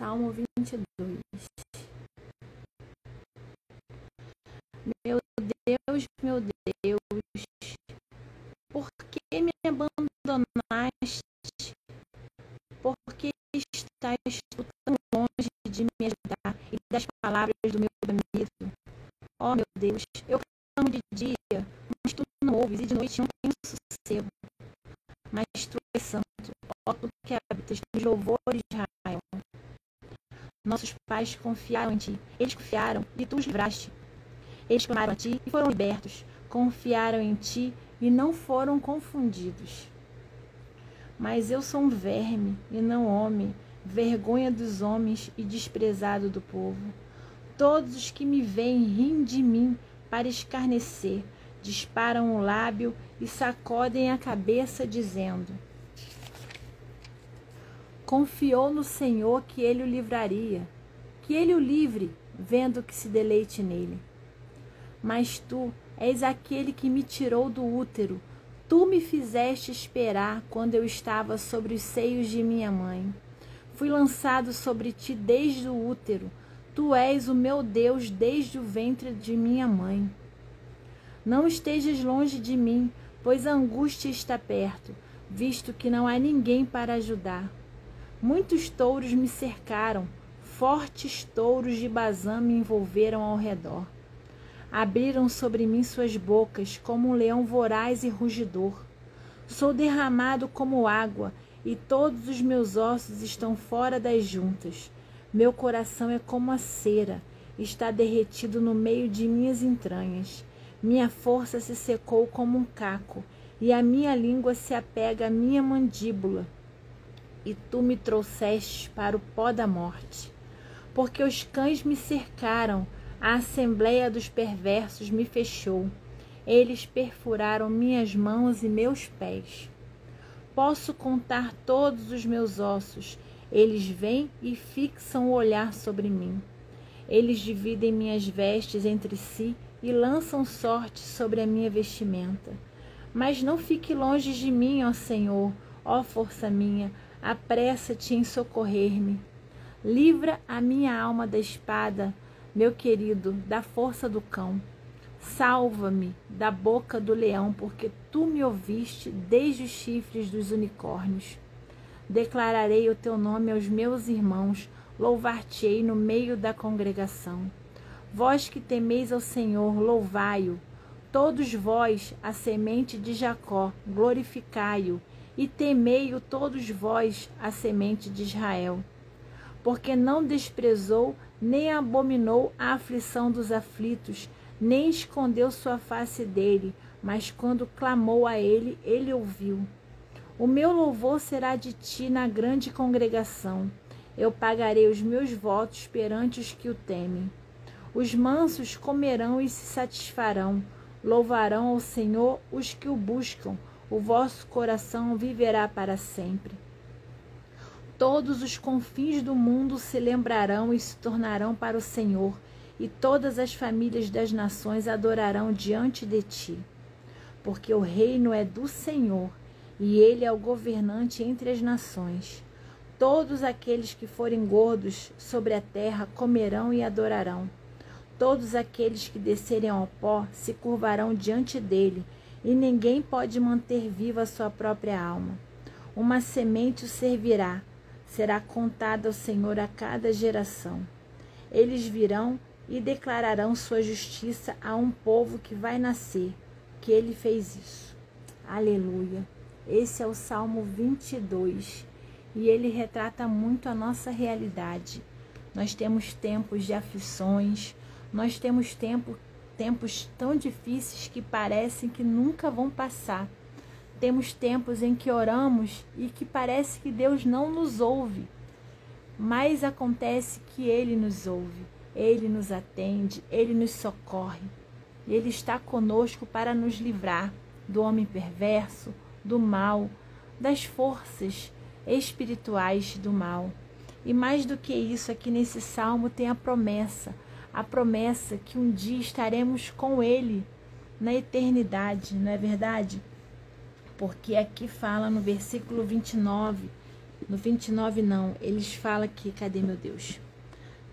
Salmo 22. Meu meu Deus, por que me abandonaste? Por que estás tão longe de me ajudar e das palavras do meu medo? Ó meu Deus, eu clamo de dia, mas tu não ouves, e de noite não tenho sossego. Mas tu és santo, ó tu que habitas nos louvores de Israel. Nossos pais confiaram em ti, eles confiaram e tu os livraste. Eles clamaram a ti e foram libertos, confiaram em ti e não foram confundidos. Mas eu sou um verme e não homem, vergonha dos homens e desprezado do povo. Todos os que me veem riem de mim para escarnecer, disparam o lábio e sacodem a cabeça, dizendo: confiou no Senhor que ele o livraria, que ele o livre, vendo que se deleite nele. Mas tu és aquele que me tirou do útero, tu me fizeste esperar quando eu estava sobre os seios de minha mãe. Fui lançado sobre ti desde o útero, tu és o meu Deus desde o ventre de minha mãe. Não estejas longe de mim, pois a angústia está perto, visto que não há ninguém para ajudar. Muitos touros me cercaram, fortes touros de Bazã me envolveram ao redor. Abriram sobre mim suas bocas como um leão voraz e rugidor. Sou derramado como água, e todos os meus ossos estão fora das juntas. Meu coração é como a cera, está derretido no meio de minhas entranhas. Minha força se secou como um caco, e a minha língua se apega à minha mandíbula. E tu me trouxeste para o pó da morte. Porque os cães me cercaram, a assembleia dos perversos me fechou. Eles perfuraram minhas mãos e meus pés. Posso contar todos os meus ossos. Eles vêm e fixam o olhar sobre mim. Eles dividem minhas vestes entre si e lançam sorte sobre a minha vestimenta. Mas não fique longe de mim, ó Senhor, ó força minha, apressa-te em socorrer-me. Livra a minha alma da espada, meu querido, da força do cão. Salva-me da boca do leão, porque tu me ouviste desde os chifres dos unicórnios. Declararei o teu nome aos meus irmãos, louvar-te-ei no meio da congregação. Vós que temeis ao Senhor, louvai-o. Todos vós, a semente de Jacó, glorificai-o, e temei-o todos vós, a semente de Israel. Porque não desprezou, nem abominou a aflição dos aflitos, nem escondeu sua face dele, mas quando clamou a ele, ele ouviu. O meu louvor será de ti na grande congregação. Eu pagarei os meus votos perante os que o temem. Os mansos comerão e se satisfarão. Louvarão ao Senhor os que o buscam. O vosso coração viverá para sempre. Todos os confins do mundo se lembrarão e se tornarão para o Senhor, e todas as famílias das nações adorarão diante de ti. Porque o reino é do Senhor, e ele é o governante entre as nações. Todos aqueles que forem gordos sobre a terra comerão e adorarão. Todos aqueles que descerem ao pó se curvarão diante dele, e ninguém pode manter viva a sua própria alma. Uma semente o servirá, será contada ao Senhor a cada geração. Eles virão e declararão sua justiça a um povo que vai nascer, que ele fez isso. Aleluia! Esse é o Salmo 22 e ele retrata muito a nossa realidade. Nós temos tempos de aflições, nós temos tempos tão difíceis que parecem que nunca vão passar. Temos tempos em que oramos e que parece que Deus não nos ouve, mas acontece que Ele nos ouve, Ele nos atende, Ele nos socorre. Ele está conosco para nos livrar do homem perverso, do mal, das forças espirituais do mal. E mais do que isso, aqui nesse salmo tem a promessa que um dia estaremos com Ele na eternidade, não é verdade? Porque aqui fala no versículo 29 No 29 não, eles falam que, cadê meu Deus?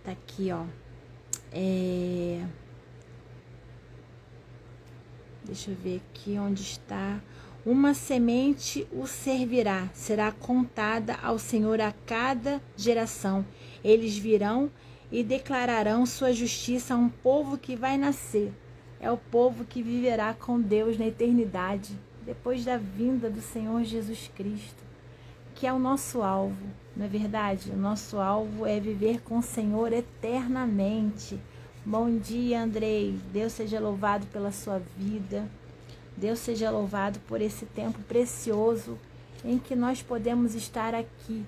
Tá aqui, ó. Deixa eu ver aqui onde está. Uma semente o servirá, será contada ao Senhor a cada geração. Eles virão e declararão sua justiça a um povo que vai nascer. É o povo que viverá com Deus na eternidade, depois da vinda do Senhor Jesus Cristo, que é o nosso alvo, não é verdade? O nosso alvo é viver com o Senhor eternamente. Bom dia, Andrei. Deus seja louvado pela sua vida. Deus seja louvado por esse tempo precioso em que nós podemos estar aqui,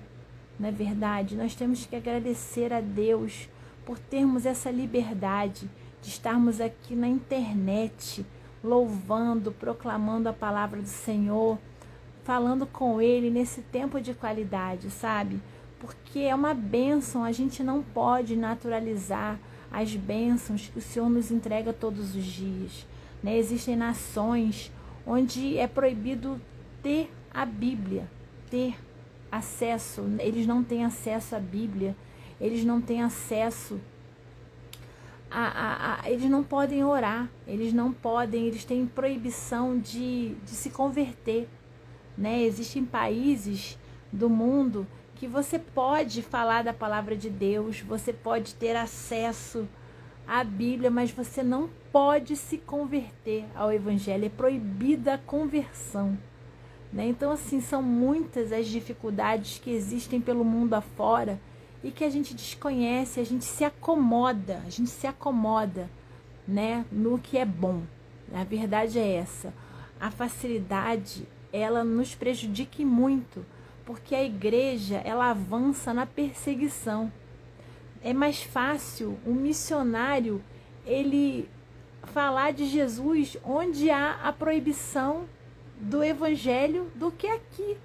não é verdade? Nós temos que agradecer a Deus por termos essa liberdade de estarmos aqui na internet, louvando, proclamando a palavra do Senhor, falando com Ele nesse tempo de qualidade, sabe? Porque é uma bênção, a gente não pode naturalizar as bênçãos que o Senhor nos entrega todos os dias. Né? Existem nações onde é proibido ter a Bíblia, ter acesso. Eles não têm acesso à Bíblia, eles não têm acesso eles não podem orar, eles não podem, eles têm proibição de se converter. Né? Existem países do mundo que você pode falar da palavra de Deus, você pode ter acesso à Bíblia, mas você não pode se converter ao Evangelho, é proibida a conversão. Né? Então, assim, são muitas as dificuldades que existem pelo mundo afora e que a gente desconhece, a gente se acomoda, né, no que é bom. A verdade é essa. A facilidade, ela nos prejudica muito, porque a igreja, ela avança na perseguição. É mais fácil um missionário, ele falar de Jesus onde há a proibição do evangelho do que aqui,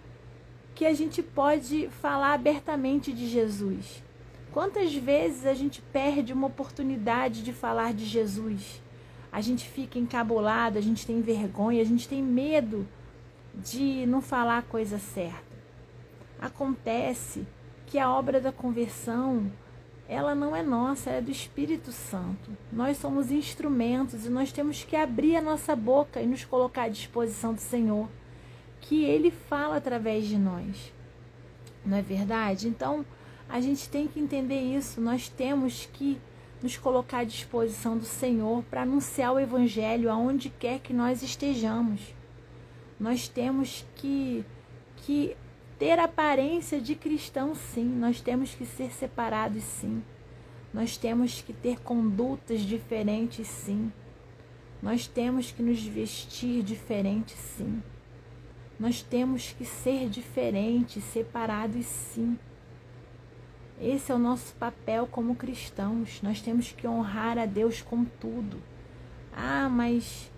que a gente pode falar abertamente de Jesus. Quantas vezes a gente perde uma oportunidade de falar de Jesus? A gente fica encabulado, a gente tem vergonha, a gente tem medo de não falar a coisa certa. Acontece que a obra da conversão, ela não é nossa, ela é do Espírito Santo. Nós somos instrumentos e nós temos que abrir a nossa boca e nos colocar à disposição do Senhor, que Ele fala através de nós. Não é verdade? Então, a gente tem que entender isso. Nós temos que nos colocar à disposição do Senhor para anunciar o Evangelho aonde quer que nós estejamos. Nós temos que ter aparência de cristão, sim. Nós temos que ser separados, sim. Nós temos que ter condutas diferentes, sim. Nós temos que nos vestir diferente, sim. Nós temos que ser diferentes, separados, sim. Esse é o nosso papel como cristãos. Nós temos que honrar a Deus com tudo. Ah, mas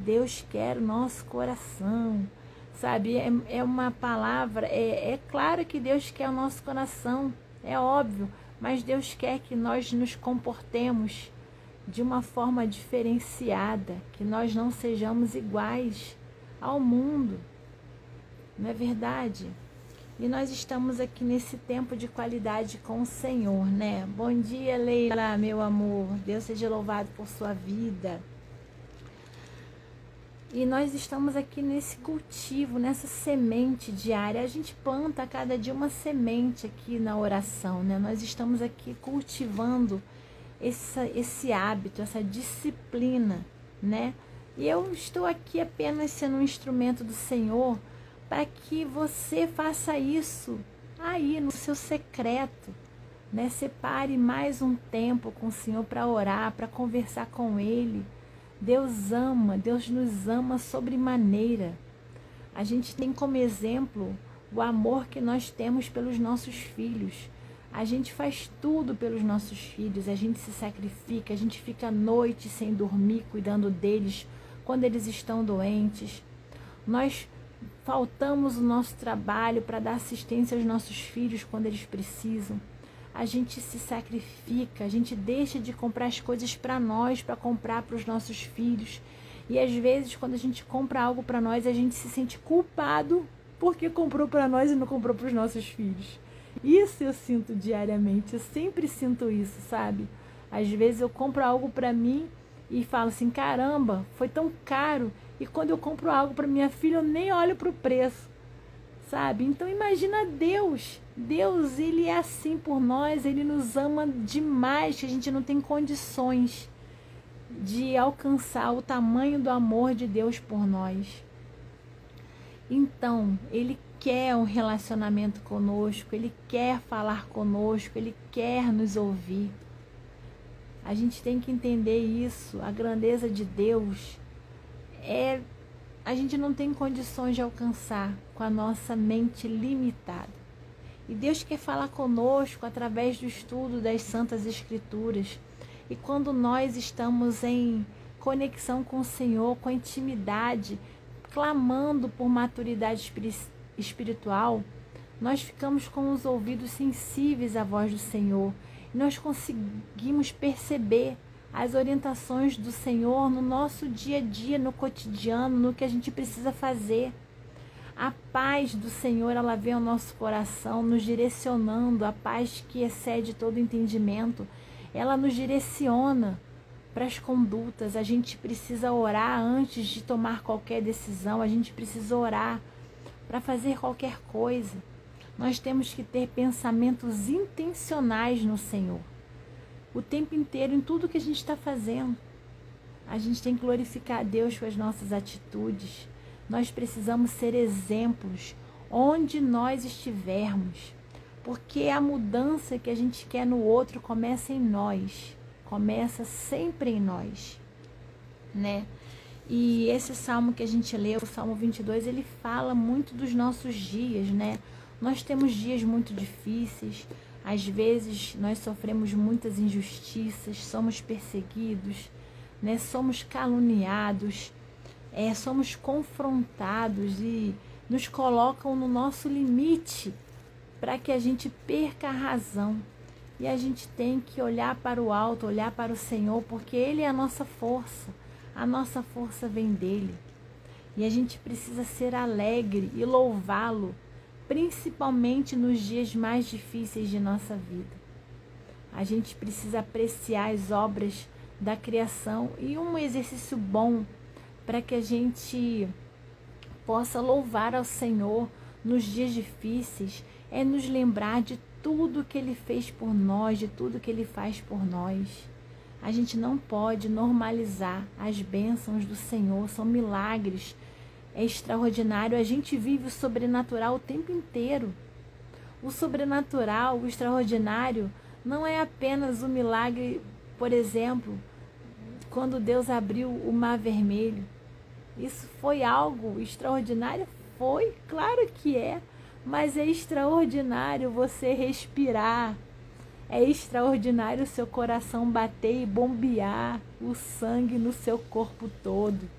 Deus quer o nosso coração. Sabe, é uma palavra, é claro que Deus quer o nosso coração, é óbvio, mas Deus quer que nós nos comportemos de uma forma diferenciada, que nós não sejamos iguais ao mundo, não é verdade? E nós estamos aqui nesse tempo de qualidade com o Senhor, né? Bom dia, Leila, meu amor, Deus seja louvado por sua vida. E nós estamos aqui nesse cultivo, nessa semente diária. A gente planta a cada dia uma semente aqui na oração, né? Nós estamos aqui cultivando esse hábito, essa disciplina, né? E eu estou aqui apenas sendo um instrumento do Senhor para que você faça isso aí no seu secreto, né? Separe mais um tempo com o Senhor para orar, para conversar com Ele. Deus ama, Deus nos ama sobremaneira. A gente tem como exemplo o amor que nós temos pelos nossos filhos. A gente faz tudo pelos nossos filhos, a gente se sacrifica, a gente fica à noite sem dormir, cuidando deles quando eles estão doentes. Nós faltamos o nosso trabalho para dar assistência aos nossos filhos quando eles precisam. A gente se sacrifica, a gente deixa de comprar as coisas para nós, para comprar para os nossos filhos. E às vezes, quando a gente compra algo para nós, a gente se sente culpado porque comprou para nós e não comprou para os nossos filhos. Isso eu sinto diariamente, eu sempre sinto isso, sabe? Às vezes eu compro algo para mim e falo assim, caramba, foi tão caro. E quando eu compro algo para minha filha, eu nem olho para o preço, sabe? Então imagina Deus. Deus, Ele é assim por nós, Ele nos ama demais, que a gente não tem condições de alcançar o tamanho do amor de Deus por nós. Então, Ele quer um relacionamento conosco, Ele quer falar conosco, Ele quer nos ouvir. A gente tem que entender isso, a grandeza de Deus a gente não tem condições de alcançar com a nossa mente limitada. E Deus quer falar conosco através do estudo das Santas Escrituras. E quando nós estamos em conexão com o Senhor, com a intimidade, clamando por maturidade espiritual, nós ficamos com os ouvidos sensíveis à voz do Senhor. E nós conseguimos perceber as orientações do Senhor no nosso dia a dia, no cotidiano, no que a gente precisa fazer. A paz do Senhor, ela vem ao nosso coração, nos direcionando, a paz que excede todo entendimento. Ela nos direciona para as condutas. A gente precisa orar antes de tomar qualquer decisão, a gente precisa orar para fazer qualquer coisa. Nós temos que ter pensamentos intencionais no Senhor. O tempo inteiro, em tudo que a gente está fazendo. A gente tem que glorificar a Deus com as nossas atitudes. Nós precisamos ser exemplos onde nós estivermos. Porque a mudança que a gente quer no outro começa em nós. Começa sempre em nós, né? E esse salmo que a gente leu, o Salmo 22, ele fala muito dos nossos dias, né? Nós temos dias muito difíceis. Às vezes nós sofremos muitas injustiças, somos perseguidos, né? Somos caluniados, somos confrontados e nos colocam no nosso limite para que a gente perca a razão. E a gente tem que olhar para o alto, olhar para o Senhor, porque Ele é a nossa força vem dEle. E a gente precisa ser alegre e louvá-lo, principalmente nos dias mais difíceis de nossa vida. A gente precisa apreciar as obras da criação e um exercício bom para que a gente possa louvar ao Senhor nos dias difíceis é nos lembrar de tudo que Ele fez por nós, de tudo que Ele faz por nós. A gente não pode normalizar as bênçãos do Senhor, são milagres. É extraordinário, a gente vive o sobrenatural o tempo inteiro. O sobrenatural, o extraordinário, não é apenas o milagre, por exemplo, quando Deus abriu o Mar Vermelho. Isso foi algo extraordinário? Foi, claro que é, mas é extraordinário você respirar. É extraordinário o seu coração bater e bombear o sangue no seu corpo todo.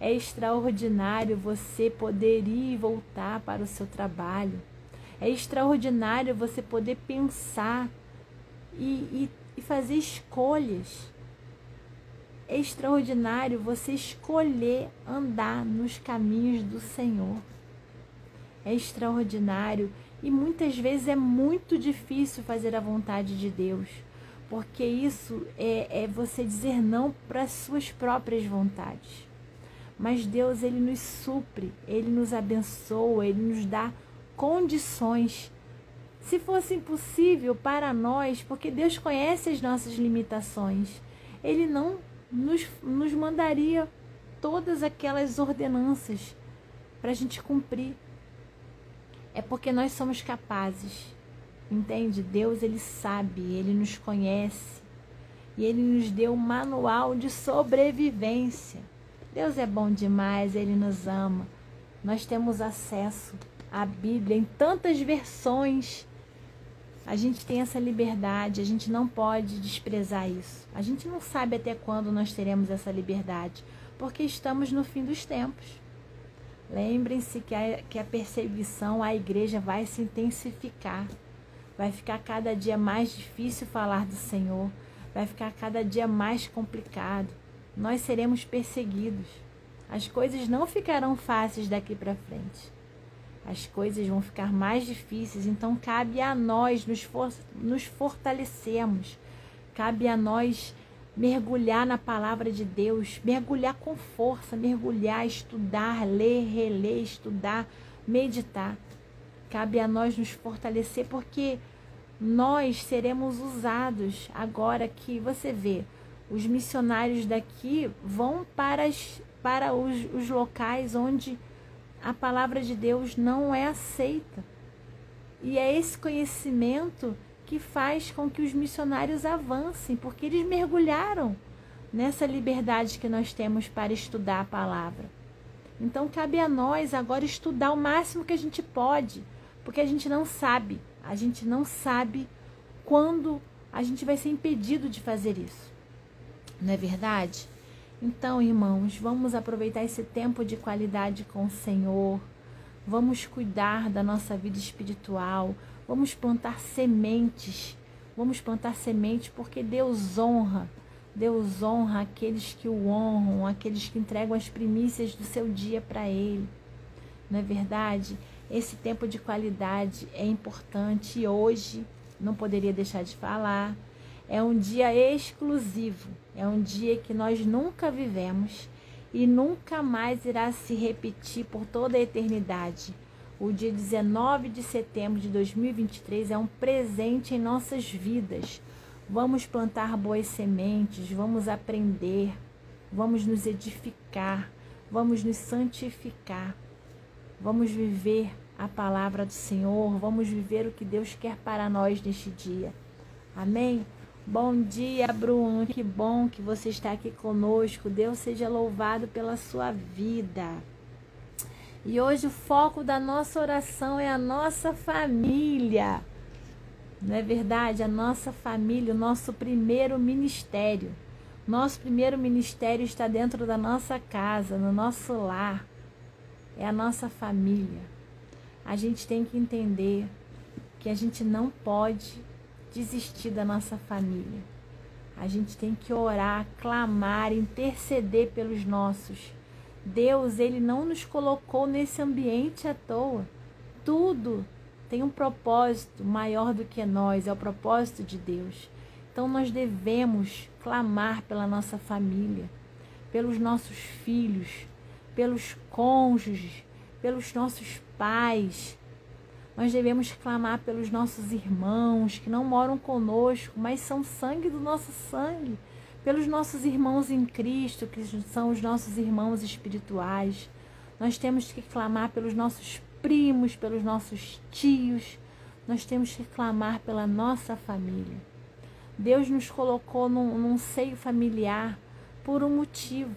É extraordinário você poder ir e voltar para o seu trabalho. É extraordinário você poder pensar e fazer escolhas. É extraordinário você escolher andar nos caminhos do Senhor. É extraordinário e muitas vezes é muito difícil fazer a vontade de Deus, porque isso é você dizer não para as suas próprias vontades. Mas Deus, Ele nos supre, Ele nos abençoa, Ele nos dá condições. Se fosse impossível para nós, porque Deus conhece as nossas limitações, Ele não nos mandaria todas aquelas ordenanças para a gente cumprir. É porque nós somos capazes, entende? Deus, Ele sabe, Ele nos conhece e Ele nos deu um manual de sobrevivência. Deus é bom demais, Ele nos ama. Nós temos acesso à Bíblia em tantas versões. A gente tem essa liberdade, a gente não pode desprezar isso. A gente não sabe até quando nós teremos essa liberdade, porque estamos no fim dos tempos. Lembrem-se que a perseguição à igreja vai se intensificar. Vai ficar cada dia mais difícil falar do Senhor. Vai ficar cada dia mais complicado. Nós seremos perseguidos. As coisas não ficarão fáceis daqui para frente. as coisas vão ficar mais difíceis. Então cabe a nós nos fortalecermos, cabe a nós mergulhar na palavra de Deus, mergulhar com força, mergulhar, estudar, ler, reler, estudar, meditar. Cabe a nós nos fortalecer, porque nós seremos usados agora que você vê, os missionários daqui vão para os locais onde a palavra de Deus não é aceita. E é esse conhecimento que faz com que os missionários avancem, porque eles mergulharam nessa liberdade que nós temos para estudar a palavra. Então cabe a nós agora estudar o máximo que a gente pode, porque a gente não sabe quando a gente vai ser impedido de fazer isso. Não é verdade? Então, irmãos, vamos aproveitar esse tempo de qualidade com o Senhor. Vamos cuidar da nossa vida espiritual. Vamos plantar sementes. Vamos plantar sementes, porque Deus honra. Deus honra aqueles que o honram, aqueles que entregam as primícias do seu dia para Ele. Não é verdade? Esse tempo de qualidade é importante e hoje, não poderia deixar de falar, é um dia exclusivo, é um dia que nós nunca vivemos e nunca mais irá se repetir por toda a eternidade. O dia 19 de setembro de 2023 é um presente em nossas vidas. Vamos plantar boas sementes, vamos aprender, vamos nos edificar, vamos nos santificar, vamos viver a palavra do Senhor, vamos viver o que Deus quer para nós neste dia. Amém? Bom dia, Bruno, que bom que você está aqui conosco. Deus seja louvado pela sua vida. E hoje o foco da nossa oração é a nossa família. Não é verdade? A nossa família, o nosso primeiro ministério. Nosso primeiro ministério está dentro da nossa casa, no nosso lar. É a nossa família. A gente tem que entender que a gente não pode desistir da nossa família. A gente tem que orar, clamar, interceder pelos nossos. Deus, Ele não nos colocou nesse ambiente à toa. Tudo tem um propósito maior do que nós, é o propósito de Deus. Então nós devemos clamar pela nossa família, pelos nossos filhos, pelos cônjuges, pelos nossos pais. Nós devemos clamar pelos nossos irmãos que não moram conosco, mas são sangue do nosso sangue. Pelos nossos irmãos em Cristo, que são os nossos irmãos espirituais. Nós temos que clamar pelos nossos primos, pelos nossos tios. Nós temos que clamar pela nossa família. Deus nos colocou num seio familiar por um motivo.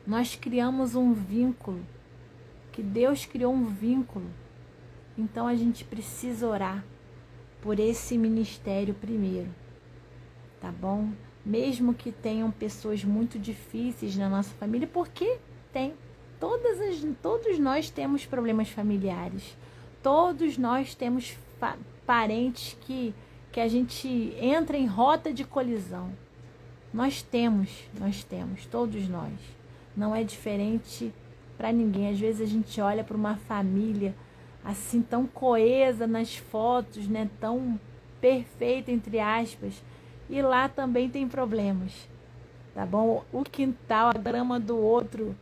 Nós criamos um vínculo, que Deus criou um vínculo. Então a gente precisa orar por esse ministério primeiro, tá bom? Mesmo que tenham pessoas muito difíceis na nossa família, porque tem. Todos nós temos problemas familiares. Todos nós temos parentes que a gente entra em rota de colisão. Nós temos, todos nós. Não é diferente para ninguém. Às vezes a gente olha para uma família assim tão coesa nas fotos, né? Tão perfeita, entre aspas. E lá também tem problemas, tá bom? O quintal, a grama do outro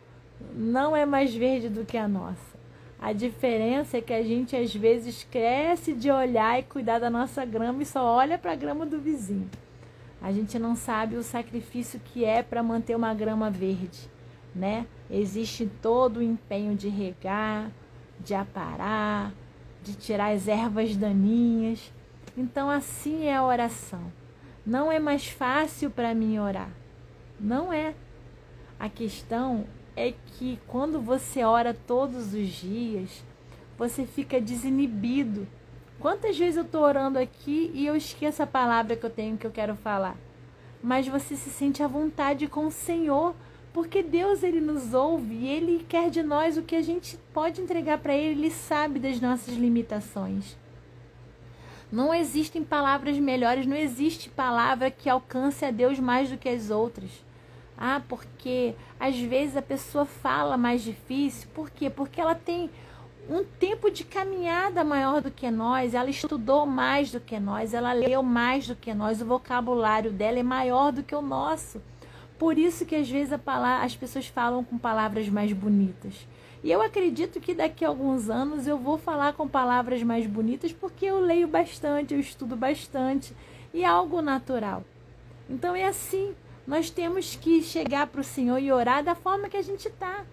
não é mais verde do que a nossa. A diferença é que a gente às vezes cresce de olhar e cuidar da nossa grama e só olha para a grama do vizinho. A gente não sabe o sacrifício que é para manter uma grama verde, né? Existe todo o empenho de regar, de aparar, de tirar as ervas daninhas. Então assim é a oração. Não é mais fácil para mim orar. Não é. A questão é que quando você ora todos os dias, você fica desinibido. Quantas vezes eu estou orando aqui e eu esqueço a palavra que eu quero falar? Mas você se sente à vontade com o Senhor, porque Deus, Ele nos ouve e Ele quer de nós o que a gente pode entregar para Ele. Ele sabe das nossas limitações. Não existem palavras melhores, não existe palavra que alcance a Deus mais do que as outras. Ah, porque às vezes a pessoa fala mais difícil. Por quê? Porque ela tem um tempo de caminhada maior do que nós, ela estudou mais do que nós, ela leu mais do que nós, o vocabulário dela é maior do que o nosso. Por isso que às vezes as pessoas falam com palavras mais bonitas. E eu acredito que daqui a alguns anos eu vou falar com palavras mais bonitas porque eu leio bastante, eu estudo bastante e é algo natural. Então é assim, nós temos que chegar para o Senhor e orar da forma que a gente está.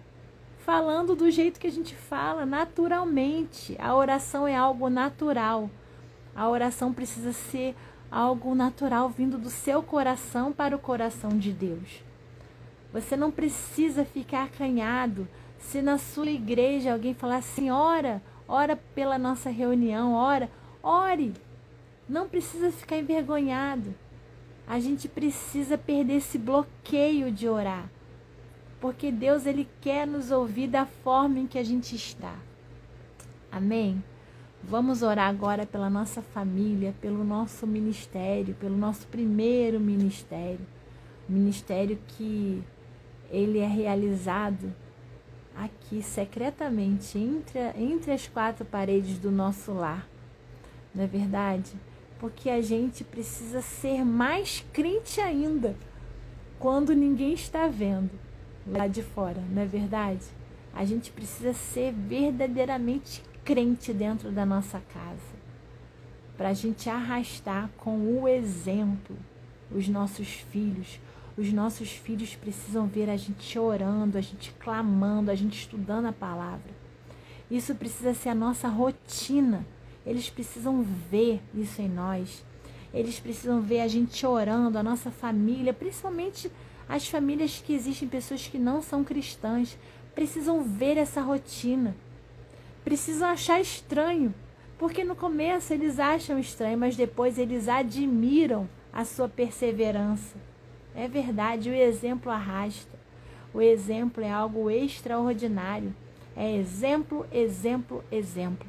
Falando do jeito que a gente fala, naturalmente. A oração é algo natural. A oração precisa ser algo natural vindo do seu coração para o coração de Deus. Você não precisa ficar acanhado. Se na sua igreja alguém falar assim, ora pela nossa reunião, ore. Não precisa ficar envergonhado. A gente precisa perder esse bloqueio de orar. Porque Deus, Ele quer nos ouvir da forma em que a gente está. Amém? Vamos orar agora pela nossa família, pelo nosso ministério, pelo nosso primeiro ministério. Ministério que ele é realizado aqui secretamente, entre as quatro paredes do nosso lar. Não é verdade? Porque a gente precisa ser mais crente ainda quando ninguém está vendo lá de fora, não é verdade? A gente precisa ser verdadeiramente crente dentro da nossa casa, para a gente arrastar com o exemplo os nossos filhos. Os nossos filhos precisam ver a gente orando, a gente clamando, a gente estudando a palavra. Isso precisa ser a nossa rotina. Eles precisam ver isso em nós. Eles precisam ver a gente orando, a nossa família, principalmente as famílias que existem, pessoas que não são cristãs, precisam ver essa rotina. Precisam achar estranho, porque no começo eles acham estranho, mas depois eles admiram a sua perseverança. É verdade, o exemplo arrasta. O exemplo é algo extraordinário. É exemplo, exemplo, exemplo.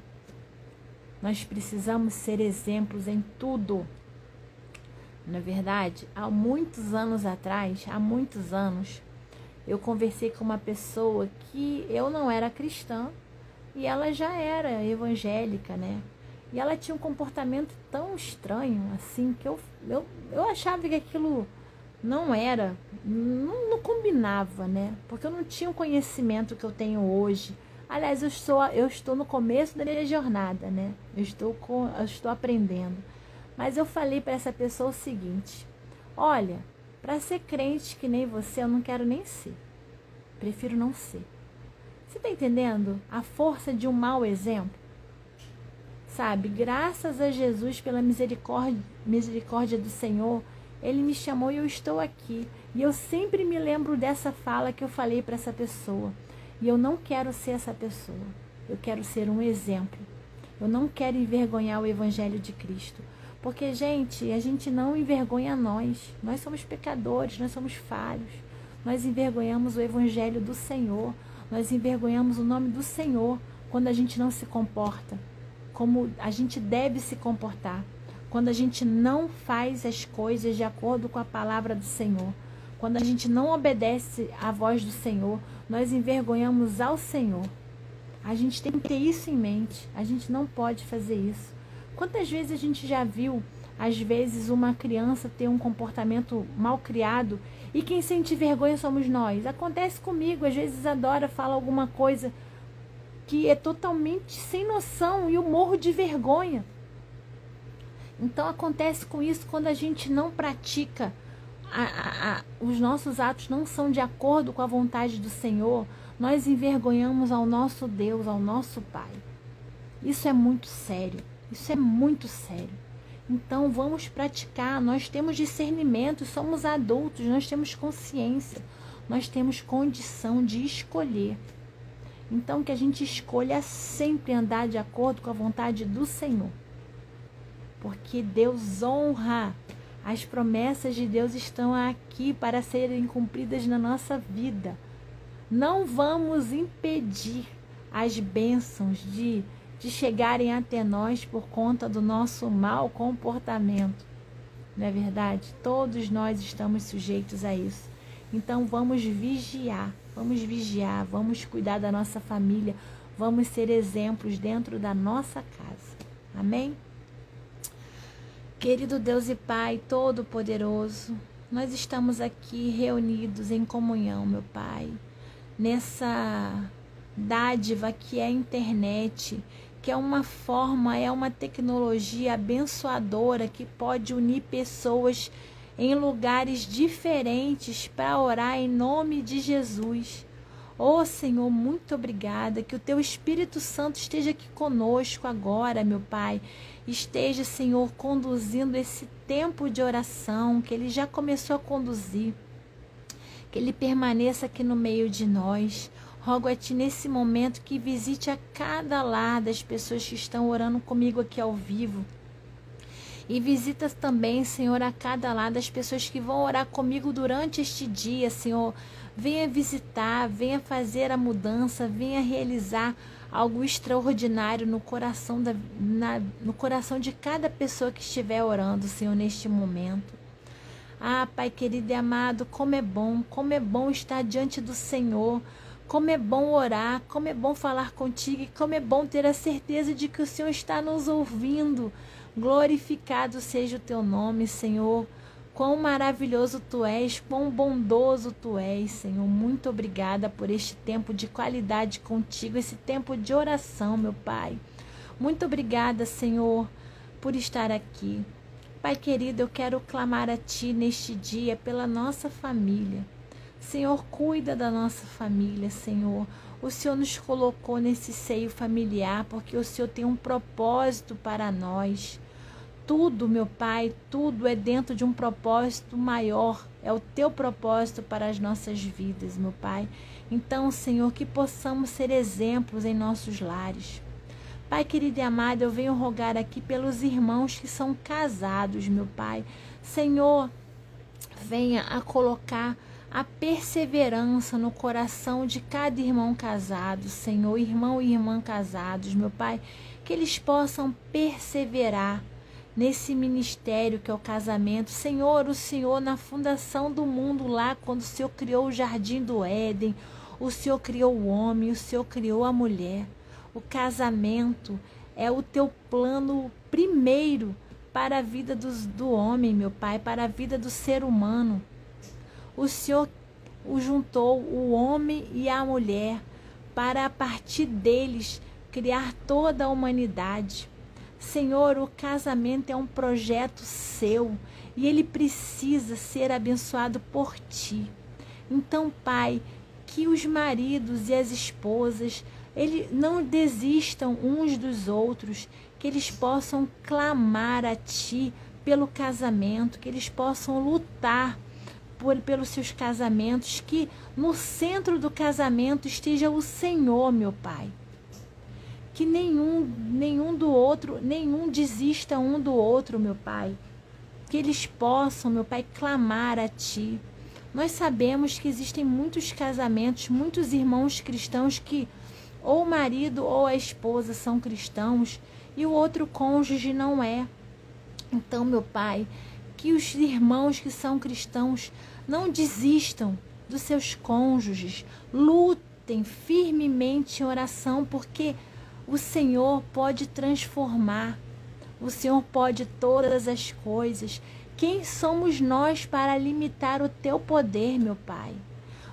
Nós precisamos ser exemplos em tudo. Na verdade, há muitos anos atrás, eu conversei com uma pessoa que eu não era cristã e ela já era evangélica, né? E ela tinha um comportamento tão estranho, assim, que eu achava que aquilo não combinava, né? Porque eu não tinha o conhecimento que eu tenho hoje. Aliás, eu estou no começo da minha jornada, né? Eu estou aprendendo. Mas eu falei para essa pessoa o seguinte: olha, para ser crente que nem você, eu não quero nem ser. Prefiro não ser. Você está entendendo a força de um mau exemplo? Sabe, graças a Jesus pela misericórdia do Senhor, Ele me chamou e eu estou aqui. E eu sempre me lembro dessa fala que eu falei para essa pessoa. E eu não quero ser essa pessoa. Eu quero ser um exemplo. Eu não quero envergonhar o Evangelho de Cristo. Porque, gente, a gente não envergonha nós. Nós somos pecadores, nós somos falhos. Nós envergonhamos o Evangelho do Senhor. Nós envergonhamos o nome do Senhor quando a gente não se comporta como a gente deve se comportar. Quando a gente não faz as coisas de acordo com a palavra do Senhor. Quando a gente não obedece à voz do Senhor, nós envergonhamos ao Senhor. A gente tem que ter isso em mente. A gente não pode fazer isso. Quantas vezes a gente já viu, às vezes, uma criança ter um comportamento mal criado e quem sente vergonha somos nós? Acontece comigo, às vezes a Dora fala alguma coisa que é totalmente sem noção e eu morro de vergonha. Então acontece com isso quando a gente não pratica, os nossos atos não são de acordo com a vontade do Senhor, nós envergonhamos ao nosso Deus, ao nosso Pai. Isso é muito sério. Isso é muito sério. Então vamos praticar. Nós temos discernimento, somos adultos, nós temos consciência, nós temos condição de escolher. Então que a gente escolha sempre andar de acordo com a vontade do Senhor. Porque Deus honra. As promessas de Deus estão aqui para serem cumpridas na nossa vida. Não vamos impedir as bênçãos de chegarem até nós por conta do nosso mau comportamento. Não é verdade? Todos nós estamos sujeitos a isso. Então vamos vigiar, vamos cuidar da nossa família, vamos ser exemplos dentro da nossa casa. Amém? Querido Deus e Pai Todo-Poderoso, nós estamos aqui reunidos em comunhão, meu Pai, nessa dádiva que é a internet, que é uma forma, é uma tecnologia abençoadora que pode unir pessoas em lugares diferentes para orar em nome de Jesus. Oh, Senhor, muito obrigada, que o Teu Espírito Santo esteja aqui conosco agora, meu Pai. Esteja, Senhor, conduzindo esse tempo de oração, que Ele já começou a conduzir. Que Ele permaneça aqui no meio de nós. Rogo a Ti nesse momento que visite a cada lar das pessoas que estão orando comigo aqui ao vivo. E visita também, Senhor, a cada lado das pessoas que vão orar comigo durante este dia, Senhor. Venha visitar, venha fazer a mudança, venha realizar algo extraordinário no coração, no coração de cada pessoa que estiver orando, Senhor, neste momento. Ah, Pai querido e amado, como é bom estar diante do Senhor. Como é bom orar, como é bom falar contigo e como é bom ter a certeza de que o Senhor está nos ouvindo. Glorificado seja o Teu nome, Senhor. Quão maravilhoso Tu és, quão bondoso Tu és, Senhor. Muito obrigada por este tempo de qualidade contigo, esse tempo de oração, meu Pai. Muito obrigada, Senhor, por estar aqui. Pai querido, eu quero clamar a Ti neste dia pela nossa família. Senhor, cuida da nossa família, Senhor. O Senhor nos colocou nesse seio familiar porque o Senhor tem um propósito para nós. Tudo, meu Pai, tudo é dentro de um propósito maior. É o Teu propósito para as nossas vidas, meu Pai. Então, Senhor, que possamos ser exemplos em nossos lares. Pai querido e amado, eu venho rogar aqui pelos irmãos que são casados, meu Pai. Senhor, venha a colocar a perseverança no coração de cada irmão casado, Senhor, irmão e irmã casados, meu Pai, que eles possam perseverar nesse ministério que é o casamento. Senhor, o Senhor na fundação do mundo lá, quando o Senhor criou o jardim do Éden, o Senhor criou o homem, o Senhor criou a mulher. O casamento é o Teu plano primeiro para a vida do homem, meu Pai, para a vida do ser humano. O Senhor o juntou, o homem e a mulher, para a partir deles criar toda a humanidade. Senhor, o casamento é um projeto Seu e ele precisa ser abençoado por Ti. Então, Pai, que os maridos e as esposas, eles não desistam uns dos outros, que eles possam clamar a Ti pelo casamento, que eles possam lutar pelos seus casamentos, que no centro do casamento esteja o Senhor, meu Pai. Que nenhum desista um do outro, meu Pai. Que eles possam, meu Pai, clamar a Ti. Nós sabemos que existem muitos casamentos, muitos irmãos cristãos que ou o marido ou a esposa são cristãos e o outro cônjuge não é. Então, meu Pai, que os irmãos que são cristãos não desistam dos seus cônjuges, lutem firmemente em oração, porque o Senhor pode transformar, o Senhor pode todas as coisas. Quem somos nós para limitar o Teu poder, meu Pai?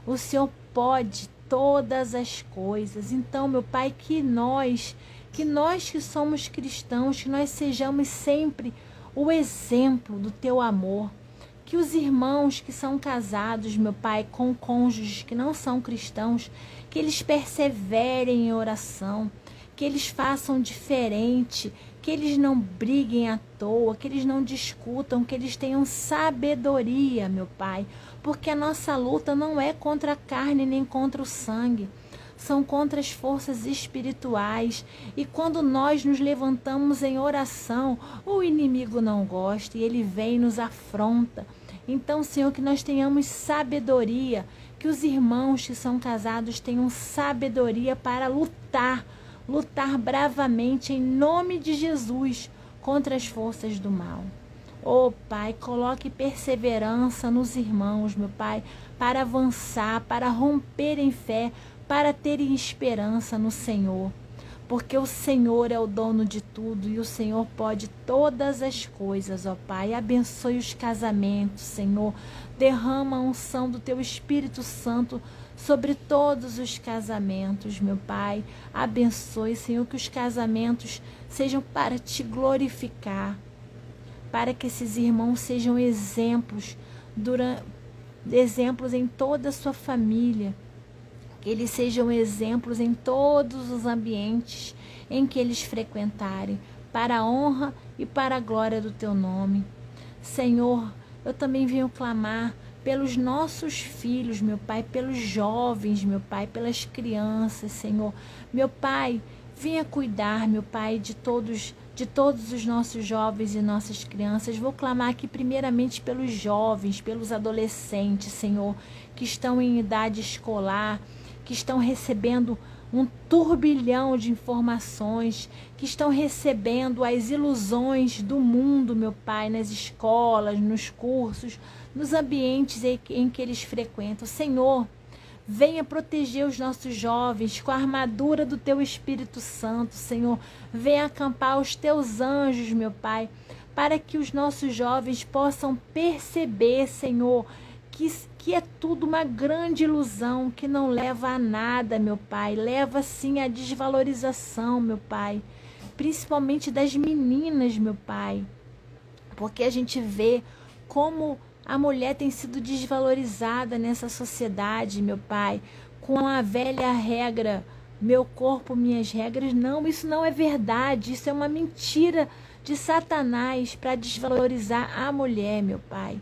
O Senhor pode todas as coisas. Então, meu Pai, que nós que somos cristãos, que nós sejamos sempre o exemplo do Teu amor. Que os irmãos que são casados, meu Pai, com cônjuges que não são cristãos, que eles perseverem em oração, que eles façam diferente, que eles não briguem à toa, que eles não discutam, que eles tenham sabedoria, meu Pai, porque a nossa luta não é contra a carne nem contra o sangue, são contra as forças espirituais. E quando nós nos levantamos em oração, o inimigo não gosta e ele vem e nos afronta. Então, Senhor, que nós tenhamos sabedoria, que os irmãos que são casados tenham sabedoria para lutar bravamente em nome de Jesus contra as forças do mal. Oh, Pai, coloque perseverança nos irmãos, meu Pai, para avançar, para romper em fé, para terem esperança no Senhor, porque o Senhor é o dono de tudo e o Senhor pode todas as coisas, ó Pai. Abençoe os casamentos, Senhor. Derrama a unção do Teu Espírito Santo sobre todos os casamentos, meu Pai. Abençoe, Senhor, que os casamentos sejam para Te glorificar, para que esses irmãos sejam exemplos, exemplos em toda a sua família, que eles sejam exemplos em todos os ambientes em que eles frequentarem, para a honra e para a glória do Teu nome. Senhor, eu também venho clamar pelos nossos filhos, meu Pai, pelos jovens, meu Pai, pelas crianças, Senhor. Meu Pai, venha cuidar, meu Pai, de todos os nossos jovens e nossas crianças. Vou clamar aqui primeiramente pelos jovens, pelos adolescentes, Senhor, que estão em idade escolar, que estão recebendo um turbilhão de informações, que estão recebendo as ilusões do mundo, meu Pai, nas escolas, nos cursos, nos ambientes em que eles frequentam. Senhor, venha proteger os nossos jovens com a armadura do Teu Espírito Santo, Senhor. Venha acampar os Teus anjos, meu Pai, para que os nossos jovens possam perceber, Senhor, que é tudo uma grande ilusão, que não leva a nada, meu Pai. Leva, sim, à desvalorização, meu Pai. Principalmente das meninas, meu Pai. Porque a gente vê como a mulher tem sido desvalorizada nessa sociedade, meu Pai. Com a velha regra, meu corpo, minhas regras. Não, isso não é verdade. Isso é uma mentira de Satanás para desvalorizar a mulher, meu Pai.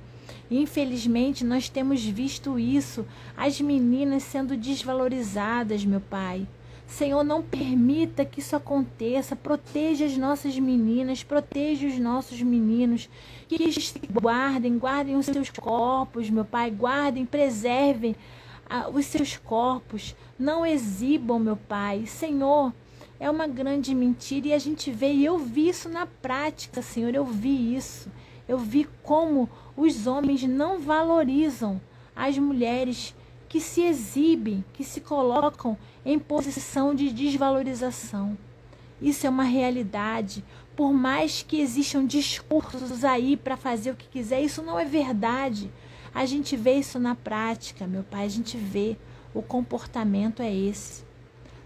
Infelizmente, nós temos visto isso, as meninas sendo desvalorizadas, meu Pai. Senhor, não permita que isso aconteça. Proteja as nossas meninas, proteja os nossos meninos. Que eles guardem os seus corpos, meu Pai. Guardem, preservem os seus corpos. Não exibam, meu Pai. Senhor, é uma grande mentira e a gente vê, e eu vi isso na prática, Senhor. Eu vi isso. Eu vi como os homens não valorizam as mulheres que se exibem, que se colocam em posição de desvalorização. Isso é uma realidade. Por mais que existam discursos aí para fazer o que quiser, isso não é verdade. A gente vê isso na prática, meu Pai. A gente vê, o comportamento é esse.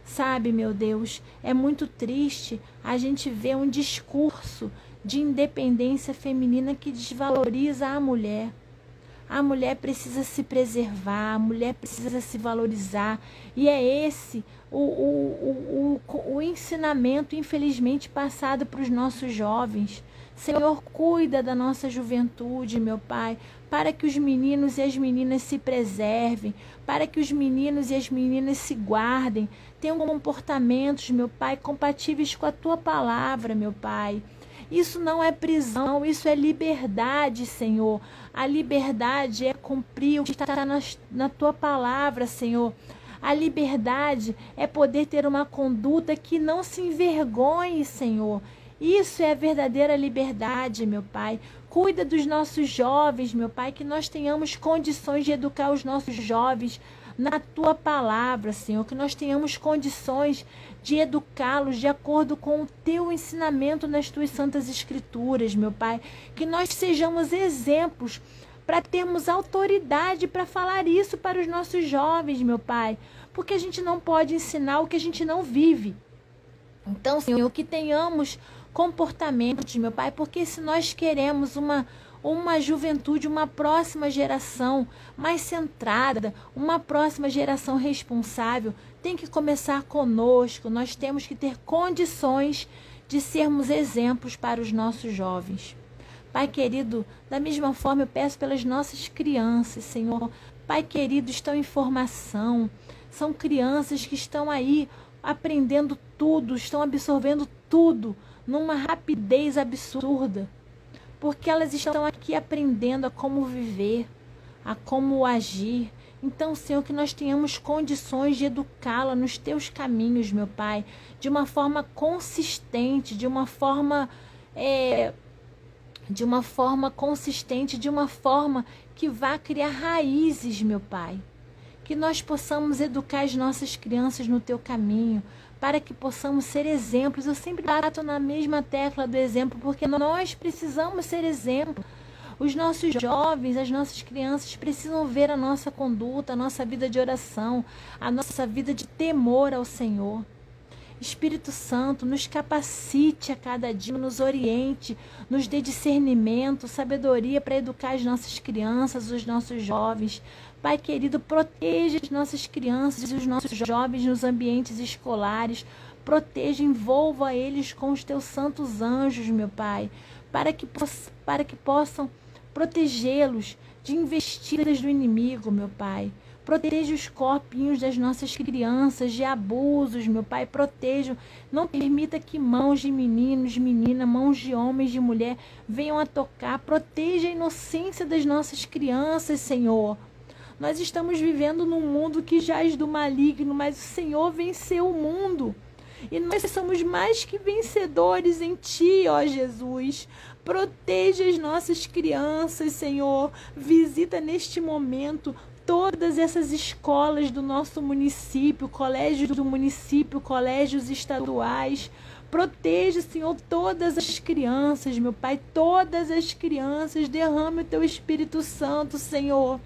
Sabe, meu Deus, é muito triste a gente ver um discurso de independência feminina que desvaloriza a mulher. A mulher precisa se preservar, a mulher precisa se valorizar. E é esse o ensinamento, infelizmente, passado para os nossos jovens. Senhor, cuida da nossa juventude, meu Pai, para que os meninos e as meninas se preservem, para que os meninos e as meninas se guardem, tenham comportamentos, meu Pai, compatíveis com a Tua palavra, meu Pai. Isso não é prisão, isso é liberdade, Senhor. A liberdade é cumprir o que está na Tua palavra, Senhor. A liberdade é poder ter uma conduta que não se envergonhe, Senhor. Isso é a verdadeira liberdade, meu Pai. Cuida dos nossos jovens, meu Pai, que nós tenhamos condições de educar os nossos jovens na Tua palavra, Senhor, que nós tenhamos condições de educá-los de acordo com o Teu ensinamento nas Tuas santas escrituras, meu Pai, que nós sejamos exemplos para termos autoridade para falar isso para os nossos jovens, meu Pai, porque a gente não pode ensinar o que a gente não vive. Então, Senhor, que tenhamos comportamentos, meu Pai, porque se nós queremos uma juventude, uma próxima geração mais centrada, uma próxima geração responsável, tem que começar conosco. Nós temos que ter condições de sermos exemplos para os nossos jovens. Pai querido, da mesma forma eu peço pelas nossas crianças, Senhor. Pai querido, estão em formação, são crianças que estão aí aprendendo tudo, estão absorvendo tudo numa rapidez absurda, porque elas estão aqui aprendendo a como viver, a como agir. Então, Senhor, que nós tenhamos condições de educá-la nos Teus caminhos, meu Pai, de uma forma consistente, de uma forma consistente, de uma forma que vá criar raízes, meu Pai. que nós possamos educar as nossas crianças no teu caminho, para que possamos ser exemplos. Eu sempre bato na mesma tecla do exemplo, porque nós precisamos ser exemplo. Os nossos jovens, as nossas crianças precisam ver a nossa conduta, a nossa vida de oração, a nossa vida de temor ao Senhor. Espírito Santo, nos capacite a cada dia, nos oriente, nos dê discernimento, sabedoria para educar as nossas crianças, os nossos jovens. Pai querido, proteja as nossas crianças e os nossos jovens nos ambientes escolares. Proteja, envolva eles com os teus santos anjos, meu Pai, para que possam protegê-los de investidas do inimigo, meu Pai. Proteja os corpinhos das nossas crianças de abusos, meu Pai. Proteja, não permita que mãos de meninos, de menina, mãos de homens, de mulher venham a tocar. Proteja a inocência das nossas crianças, Senhor. Nós estamos vivendo num mundo que jaz do maligno, mas o Senhor venceu o mundo. E nós somos mais que vencedores em Ti, ó Jesus. Proteja as nossas crianças, Senhor. Visita neste momento todas essas escolas do nosso município, colégios do município, colégios estaduais. Proteja, Senhor, todas as crianças, meu Pai, todas as crianças. Derrame o Teu Espírito Santo, Senhor,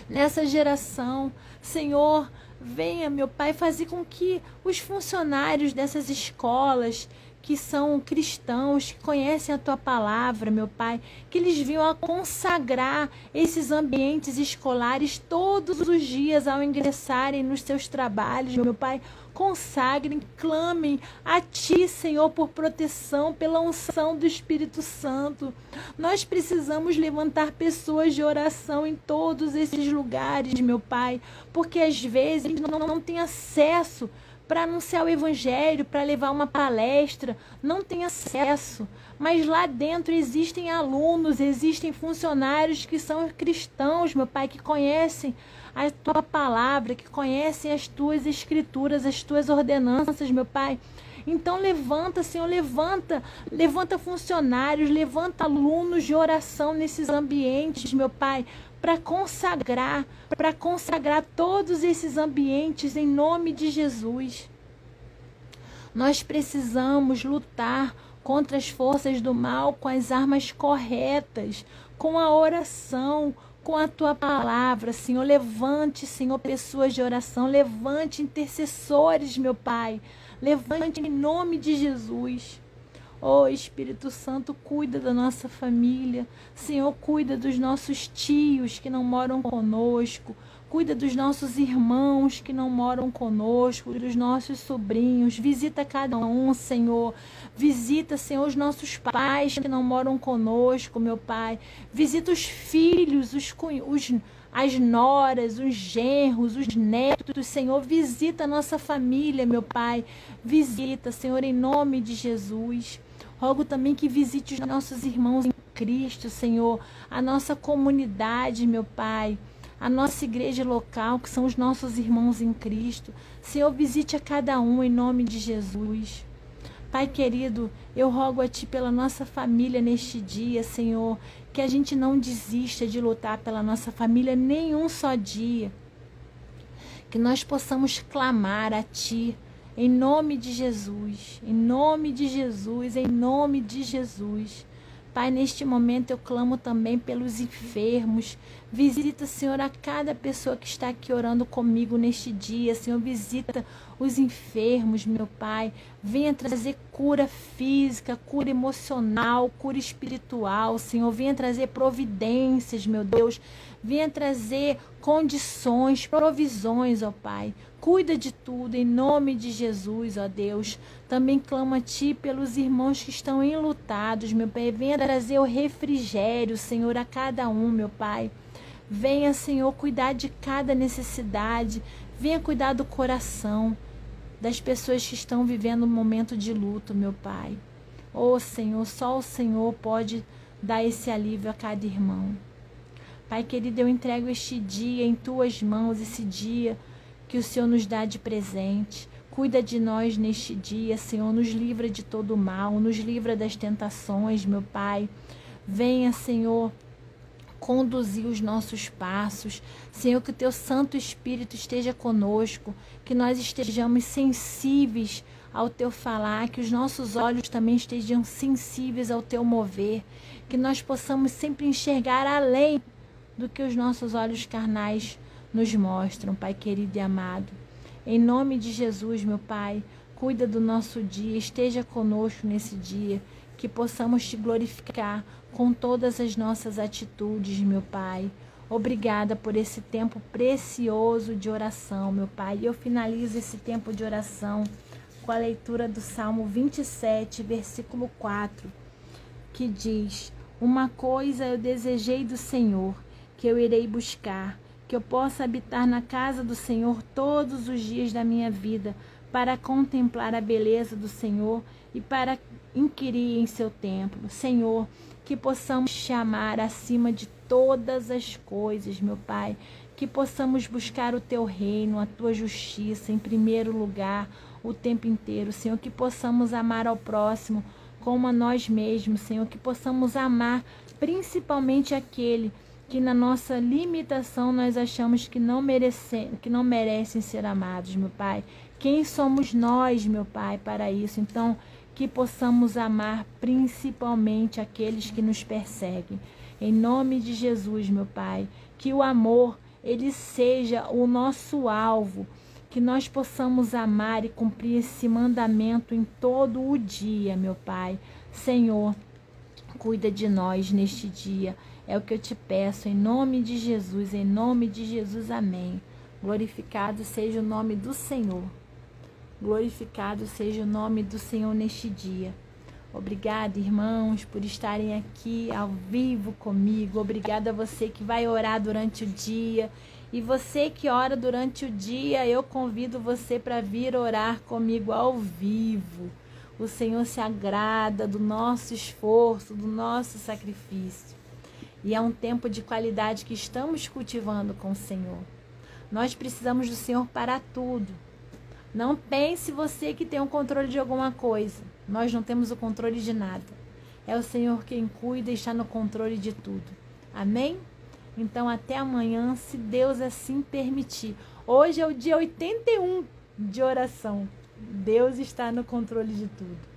nessa geração. Senhor, venha, meu Pai, fazer com que os funcionários dessas escolas, que são cristãos, que conhecem a Tua palavra, meu Pai, que eles venham a consagrar esses ambientes escolares todos os dias ao ingressarem nos seus trabalhos, meu Pai. Consagrem, clamem a Ti, Senhor, por proteção, pela unção do Espírito Santo. Nós precisamos levantar pessoas de oração em todos esses lugares, meu Pai, porque às vezes não tem acesso para anunciar o Evangelho, para levar uma palestra, não tem acesso. Mas lá dentro existem alunos, existem funcionários que são cristãos, meu Pai, que conhecem a Tua palavra, que conhecem as Tuas escrituras, as Tuas ordenanças, meu Pai. Então levanta, Senhor, levanta funcionários, levanta alunos de oração nesses ambientes, meu Pai, para consagrar todos esses ambientes em nome de Jesus. Nós precisamos lutar contra as forças do mal com as armas corretas, com a oração, com a Tua palavra, Senhor. Levante, Senhor, pessoas de oração, levante intercessores, meu Pai. Levante em nome de Jesus. Oh, Espírito Santo, cuida da nossa família. Senhor, cuida dos nossos tios que não moram conosco. Cuida dos nossos irmãos que não moram conosco, dos nossos sobrinhos. Visita cada um, Senhor. Visita, Senhor, os nossos pais que não moram conosco, meu Pai. Visita os filhos, as noras, os genros, os netos, Senhor. Visita a nossa família, meu Pai. Visita, Senhor, em nome de Jesus. Rogo também que visite os nossos irmãos em Cristo, Senhor. A nossa comunidade, meu Pai. A nossa igreja local, que são os nossos irmãos em Cristo. Senhor, visite a cada um em nome de Jesus. Pai querido, eu rogo a Ti pela nossa família neste dia, Senhor, que a gente não desista de lutar pela nossa família nenhum só dia. Que nós possamos clamar a Ti, em nome de Jesus, em nome de Jesus, em nome de Jesus. Pai, neste momento eu clamo também pelos enfermos. Visita, Senhor, a cada pessoa que está aqui orando comigo neste dia. Senhor, visita os enfermos, meu Pai. Venha trazer cura física, cura emocional, cura espiritual, Senhor. Venha trazer providências, meu Deus. Venha trazer condições, provisões, ó Pai. Cuida de tudo, em nome de Jesus, ó Deus. Também clamo a Ti pelos irmãos que estão enlutados, meu Pai. Venha trazer o refrigério, Senhor, a cada um, meu Pai. Venha, Senhor, cuidar de cada necessidade. Venha cuidar do coração das pessoas que estão vivendo um momento de luto, meu Pai. Oh, Senhor, só o Senhor pode dar esse alívio a cada irmão. Pai querido, eu entrego este dia em Tuas mãos, esse dia que o Senhor nos dá de presente. Cuida de nós neste dia, Senhor. Nos livra de todo o mal, nos livra das tentações, meu Pai. Venha, Senhor, conduzir os nossos passos. Senhor, que o teu Santo Espírito esteja conosco, que nós estejamos sensíveis ao teu falar, que os nossos olhos também estejam sensíveis ao teu mover, que nós possamos sempre enxergar além do que os nossos olhos carnais nos mostram, Pai querido e amado. Em nome de Jesus, meu Pai, cuida do nosso dia, esteja conosco nesse dia, que possamos te glorificar com todas as nossas atitudes, meu Pai. Obrigada por esse tempo precioso de oração, meu Pai. E eu finalizo esse tempo de oração com a leitura do Salmo 27, versículo 4, que diz: uma coisa eu desejei do Senhor, que eu irei buscar, que eu possa habitar na casa do Senhor todos os dias da minha vida, para contemplar a beleza do Senhor e para inquirir em seu templo. Senhor, que possamos te amar acima de todas as coisas, meu Pai, que possamos buscar o teu reino, a tua justiça em primeiro lugar o tempo inteiro, Senhor, que possamos amar ao próximo como a nós mesmos, Senhor, que possamos amar principalmente aquele que na nossa limitação nós achamos que não merecem ser amados, meu Pai. Quem somos nós, meu Pai, para isso? Então, que possamos amar principalmente aqueles que nos perseguem. Em nome de Jesus, meu Pai, que o amor, ele seja o nosso alvo, que nós possamos amar e cumprir esse mandamento em todo o dia, meu Pai. Senhor, cuida de nós neste dia. É o que eu te peço, em nome de Jesus, amém. Glorificado seja o nome do Senhor. Glorificado seja o nome do Senhor neste dia. Obrigada, irmãos, por estarem aqui ao vivo comigo. Obrigada a você que vai orar durante o dia. E você que ora durante o dia, eu convido você para vir orar comigo ao vivo. O Senhor se agrada do nosso esforço, do nosso sacrifício. E é um tempo de qualidade que estamos cultivando com o Senhor. Nós precisamos do Senhor para tudo. Não pense você que tem o controle de alguma coisa. Nós não temos o controle de nada. É o Senhor quem cuida e está no controle de tudo. Amém? Então até amanhã, se Deus assim permitir. Hoje é o dia 81 de oração. Deus está no controle de tudo.